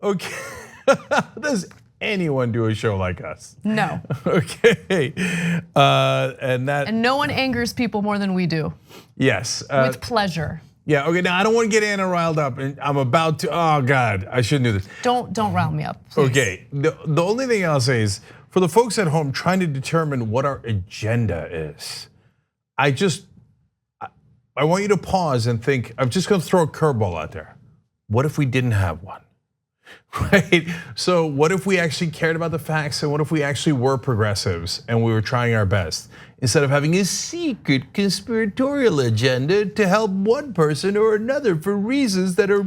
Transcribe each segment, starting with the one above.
Okay. Does anyone do a show like us? No. Okay. And no one angers people more than we do. Yes. With pleasure. Yeah, okay, now I don't want to get Anna riled up, and I'm about to, oh God, I shouldn't do this. Don't rile me up, please. Okay, the only thing I'll say is, for the folks at home trying to determine what our agenda is, I want you to pause and think, I'm just gonna throw a curveball out there. What if we didn't have one? Right? So what if we actually cared about the facts, and what if we actually were progressives and we were trying our best? Instead of having a secret conspiratorial agenda to help one person or another for reasons that are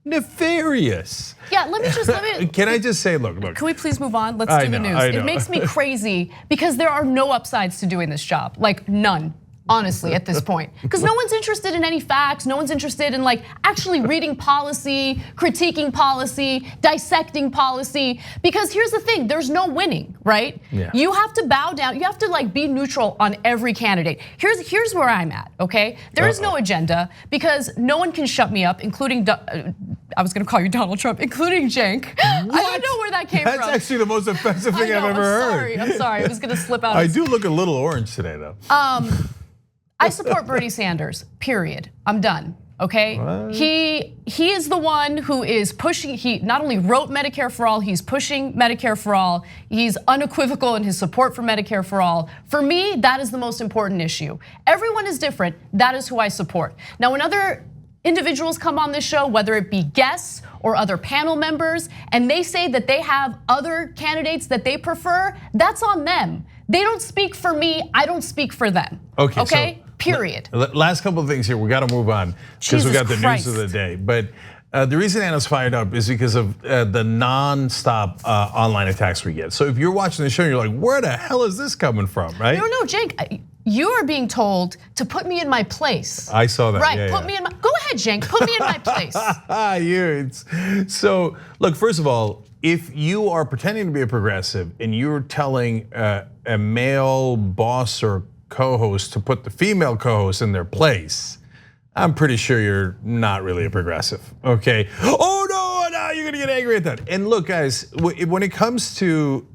nefarious. Yeah, let me. Can I just say, look. Can we please move on? Let's do the news. It makes me crazy because there are no upsides to doing this job, like none. Honestly, at this point, because no one's interested in any facts, no one's interested in like actually reading policy, critiquing policy, dissecting policy. Because here's the thing, there's no winning, right? Yeah. You have to bow down, you have to like be neutral on every candidate. Here's where I'm at, okay? There is no agenda because no one can shut me up, including, I was gonna call you Donald Trump, including Cenk. What? I don't know where that came from. That's actually the most offensive thing I've ever heard. I'm sorry, it was gonna slip out. I do look a little orange today though. I support Bernie Sanders, period. I'm done, okay? What? He is the one who is pushing, he not only wrote Medicare for All, he's pushing Medicare for All. He's unequivocal in his support for Medicare for All. For me, that is the most important issue. Everyone is different, that is who I support. Now, when other individuals come on this show, whether it be guests or other panel members, and they say that they have other candidates that they prefer, that's on them. They don't speak for me, I don't speak for them. Okay? So period. Last couple of things here, we got to move on because we got the news of the day. But the reason Anna's fired up is because of the non-stop online attacks we get. So if you're watching the show, you're like, where the hell is this coming from, right? No, Cenk, you are being told to put me in my place. I saw that. Right, put me in my, go ahead, Cenk, put me in my place. So look, first of all, if you are pretending to be a progressive and you're telling a male boss or co-host to put the female co-host in their place, I'm pretty sure you're not really a progressive, okay? Oh no, you're gonna get angry at that. And look, guys, when it comes to,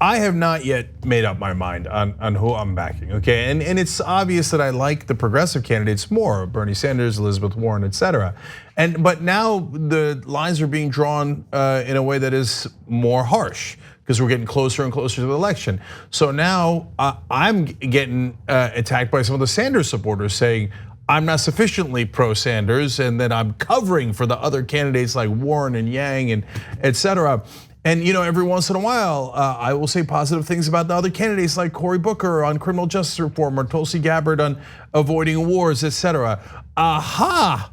I have not yet made up my mind on who I'm backing, okay? And it's obvious that I like the progressive candidates more, Bernie Sanders, Elizabeth Warren, etc. But now the lines are being drawn in a way that is more harsh, because we're getting closer and closer to the election. So now I'm getting attacked by some of the Sanders supporters saying I'm not sufficiently pro-Sanders, and then I'm covering for the other candidates like Warren and Yang and etc. And every once in a while, I will say positive things about the other candidates like Cory Booker on criminal justice reform or Tulsi Gabbard on avoiding wars, etc. Aha!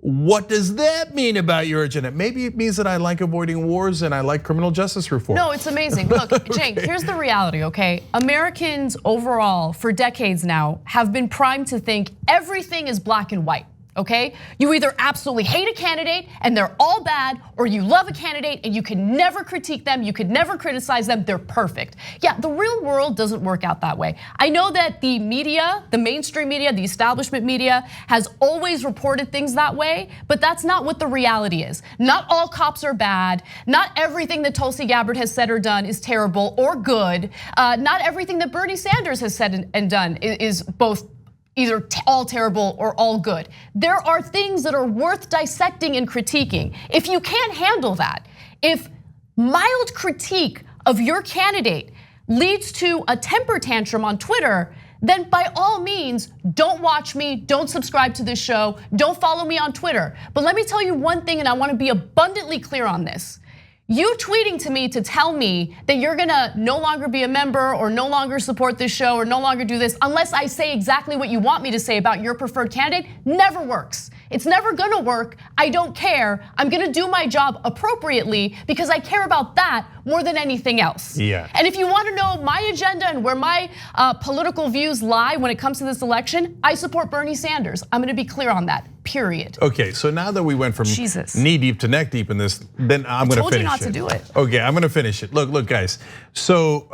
What does that mean about your agenda? Maybe it means that I like avoiding wars and I like criminal justice reform. No, it's amazing. Look, Cenk, here's the reality, okay? Americans overall, for decades now, have been primed to think everything is black and white. Okay? You either absolutely hate a candidate and they're all bad, or you love a candidate and you can never critique them, you could never criticize them, they're perfect. Yeah, the real world doesn't work out that way. I know that the media, the mainstream media, the establishment media has always reported things that way, but that's not what the reality is. Not all cops are bad, not everything that Tulsi Gabbard has said or done is terrible or good. Not everything that Bernie Sanders has said and done is both either all terrible or all good. There are things that are worth dissecting and critiquing. If you can't handle that, if mild critique of your candidate leads to a temper tantrum on Twitter, then by all means, don't watch me, don't subscribe to this show, don't follow me on Twitter. But let me tell you one thing, and I wanna be abundantly clear on this. You tweeting to me to tell me that you're gonna no longer be a member or no longer support this show or no longer do this unless I say exactly what you want me to say about your preferred candidate never works. It's never gonna work. I don't care. I'm gonna do my job appropriately because I care about that more than anything else. Yeah. And if you wanna know my agenda and where my political views lie when it comes to this election, I support Bernie Sanders. I'm gonna be clear on that, period. Okay, so now that we went from knee deep to neck deep in this, then I'm gonna finish it. I told you not to do it. Okay, I'm gonna finish it. Look, guys. So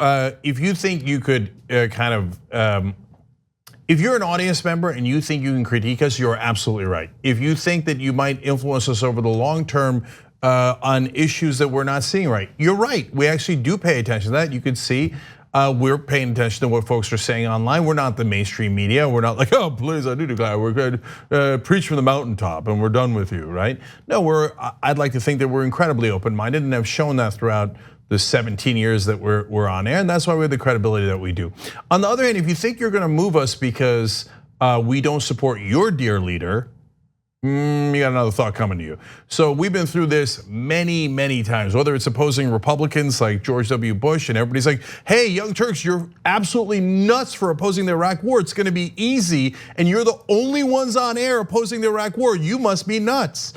if you think you could kind of if you're an audience member and you think you can critique us, you're absolutely right. If you think that you might influence us over the long term on issues that we're not seeing right, you're right. We actually do pay attention to that. You can see we're paying attention to what folks are saying online. We're not the mainstream media. We're not like, oh, please, I do declare. We're going to preach from the mountaintop and we're done with you, right? No, I'd like to think that we're incredibly open-minded and have shown that throughout the 17 years that we're on air, and that's why we have the credibility that we do. On the other hand, if you think you're gonna move us because we don't support your dear leader, you got another thought coming to you. So we've been through this many, many times, whether it's opposing Republicans like George W. Bush, and everybody's like, hey, young Turks, you're absolutely nuts for opposing the Iraq war. It's gonna be easy, and you're the only ones on air opposing the Iraq war. You must be nuts.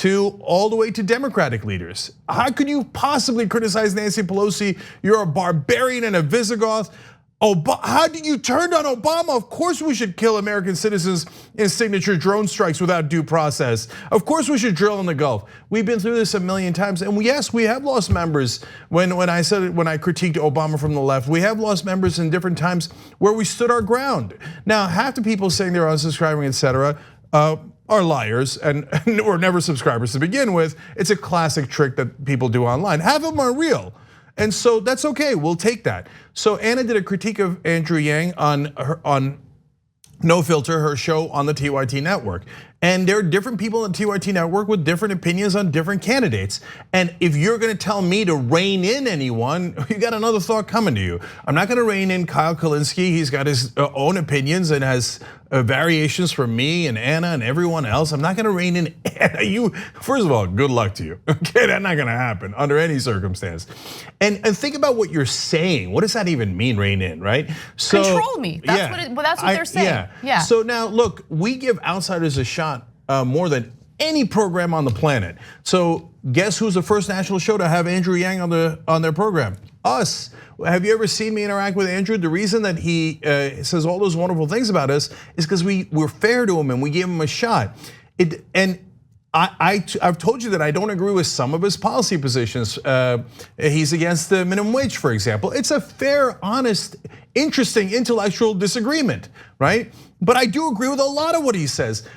To all the way to Democratic leaders. How could you possibly criticize Nancy Pelosi? You're a barbarian and a Visigoth. How did you turn down Obama? Of course we should kill American citizens in signature drone strikes without due process. Of course we should drill in the Gulf. We've been through this a million times, and yes, we have lost members. When I critiqued Obama from the left, we have lost members in different times where we stood our ground. Now, half the people saying they're unsubscribing, etc., are liars and were never subscribers to begin with. It's a classic trick that people do online. Half of them are real. And so that's okay, we'll take that. So Anna did a critique of Andrew Yang on No Filter, her show on the TYT network. And there are different people on the TYT network with different opinions on different candidates. And if you're gonna tell me to rein in anyone, you got another thought coming to you. I'm not gonna rein in Kyle Kulinski. He's got his own opinions and has variations for me and Anna and everyone else. I'm not gonna rein in Anna. You, first of all, good luck to you. Okay, that's not gonna happen under any circumstance. And think about what you're saying. What does that even mean, rein in, right? So, control me, that's what they're saying. Yeah. So now look, we give outsiders a shot more than any program on the planet. So guess who's the first national show to have Andrew Yang on their program? Us. Have you ever seen me interact with Andrew? The reason that he says all those wonderful things about us is because we're fair to him and we gave him a shot. I've told you that I don't agree with some of his policy positions. He's against the minimum wage, for example. It's a fair, honest, interesting intellectual disagreement, right? But I do agree with a lot of what he says.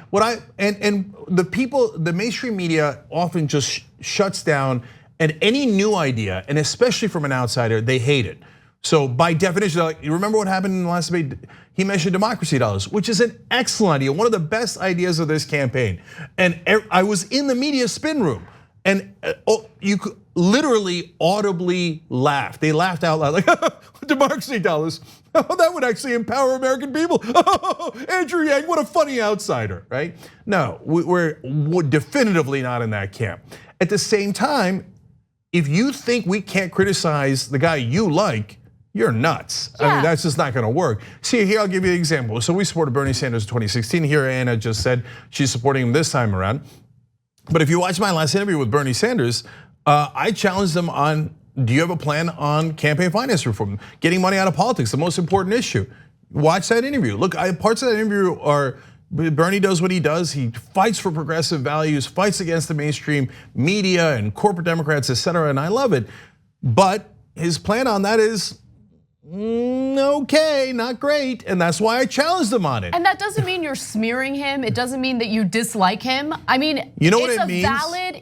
And the mainstream media often just shuts down at any new idea, and especially from an outsider, they hate it. So by definition, like, you remember what happened in the last debate? He mentioned democracy dollars, which is an excellent idea, one of the best ideas of this campaign. And I was in the media spin room, and you could literally audibly laugh. They laughed out loud, like, democracy dollars. Oh, that would actually empower American people. Oh, Andrew Yang, what a funny outsider, right? No, we're definitively not in that camp. At the same time, if you think we can't criticize the guy you like, you're nuts. Yeah. I mean, that's just not gonna work. See, here, I'll give you an example. So we supported Bernie Sanders in 2016. Here, Anna just said she's supporting him this time around. But if you watch my last interview with Bernie Sanders, I challenged him on, do you have a plan on campaign finance reform? Getting money out of politics, the most important issue. Watch that interview. Look, parts of that interview are, Bernie does what he does. He fights for progressive values, fights against the mainstream media and corporate Democrats, etc. And I love it. But his plan on that is okay, not great. And that's why I challenged him on it. And that doesn't mean you're smearing him. It doesn't mean that you dislike him. I mean, you know what it means?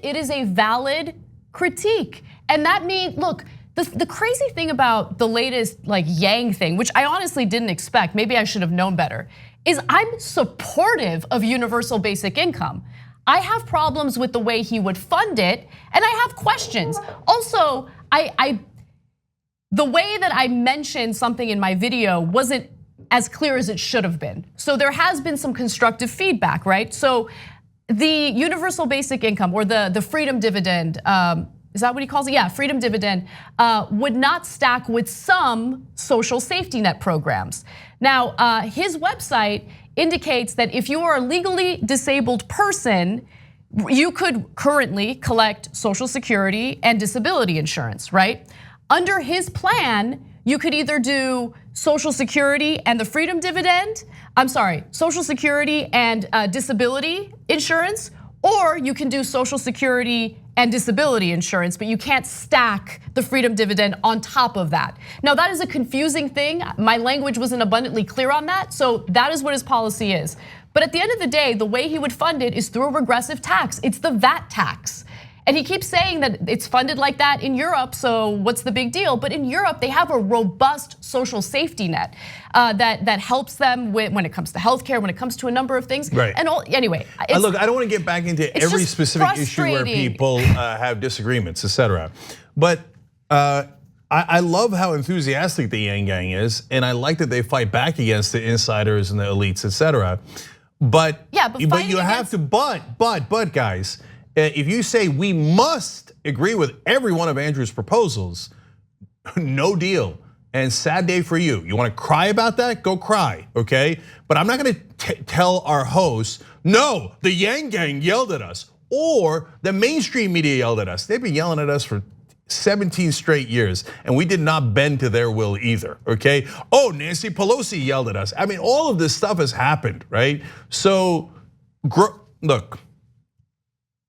It is a valid critique. And that means, look, the crazy thing about the latest like Yang thing, which I honestly didn't expect, maybe I should have known better, is I'm supportive of universal basic income. I have problems with the way he would fund it, and I have questions. Also, the way that I mentioned something in my video wasn't as clear as it should have been. So there has been some constructive feedback, right? So the universal basic income or the freedom dividend, is that what he calls it? Yeah, freedom dividend would not stack with some social safety net programs. Now, his website indicates that if you are a legally disabled person, you could currently collect Social Security and disability insurance, right? Under his plan, you could either do Social Security and the freedom dividend, Social Security and disability insurance, Or you can do Social Security and disability insurance, but you can't stack the freedom dividend on top of that. Now that is a confusing thing. My language wasn't abundantly clear on that, so that is what his policy is. But at the end of the day, the way he would fund it is through a regressive tax. It's the VAT tax. And he keeps saying that it's funded like that in Europe, so what's the big deal? But in Europe, they have a robust social safety net that helps them when it comes to healthcare, when it comes to a number of things. Right. And anyway, look, I don't want to get back into every specific issue where people have disagreements, etc. But I love how enthusiastic the Yang Gang is, and I like that they fight back against the insiders and the elites, etc. But you have to, but guys. If you say we must agree with every one of Andrew's proposals, no deal. And sad day for you. You want to cry about that? Go cry, okay? But I'm not going to tell our hosts, no, the Yang Gang yelled at us, or the mainstream media yelled at us. They've been yelling at us for 17 straight years, and we did not bend to their will either, okay? Oh, Nancy Pelosi yelled at us. I mean, all of this stuff has happened, right? So, look.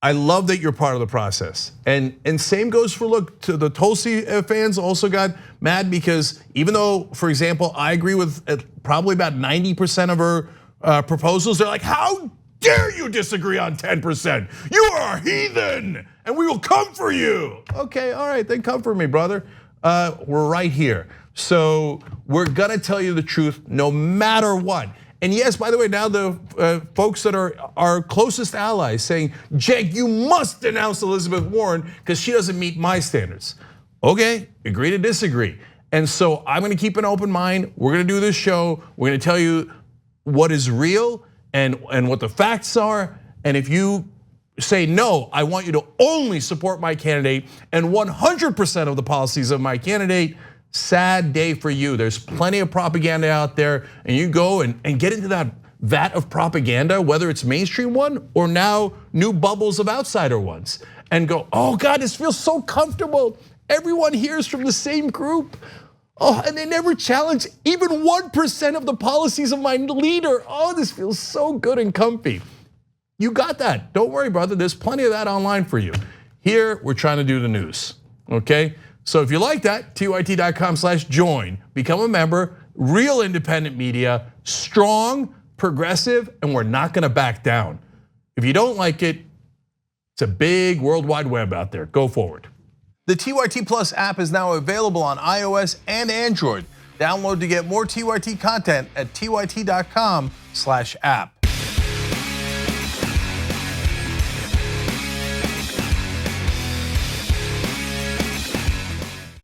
I love that you're part of the process. And same goes for, look, to the Tulsi fans also got mad because even though, for example, I agree with probably about 90% of her proposals, they're like, how dare you disagree on 10%? You are a heathen and we will come for you. Okay, all right, then come for me, brother. We're right here. So we're gonna tell you the truth no matter what. And yes, by the way, now the folks that are our closest allies saying, Cenk, you must denounce Elizabeth Warren because she doesn't meet my standards. Okay, agree to disagree. And so I'm gonna keep an open mind. We're gonna do this show. We're gonna tell you what is real and what the facts are. And if you say no, I want you to only support my candidate and 100% of the policies of my candidate, sad day for you. There's plenty of propaganda out there, and you go and get into that vat of propaganda, whether it's mainstream one or now new bubbles of outsider ones, and go, oh God, this feels so comfortable. Everyone here is from the same group. Oh, and they never challenge even 1% of the policies of my leader. Oh, this feels so good and comfy. You got that. Don't worry, brother. There's plenty of that online for you. Here, we're trying to do the news, okay? So if you like that, tyt.com/join, become a member, real independent media, strong, progressive, and we're not gonna back down. If you don't like it, it's a big World Wide Web out there, go forward. The TYT Plus app is now available on iOS and Android. Download to get more TYT content at tyt.com/app.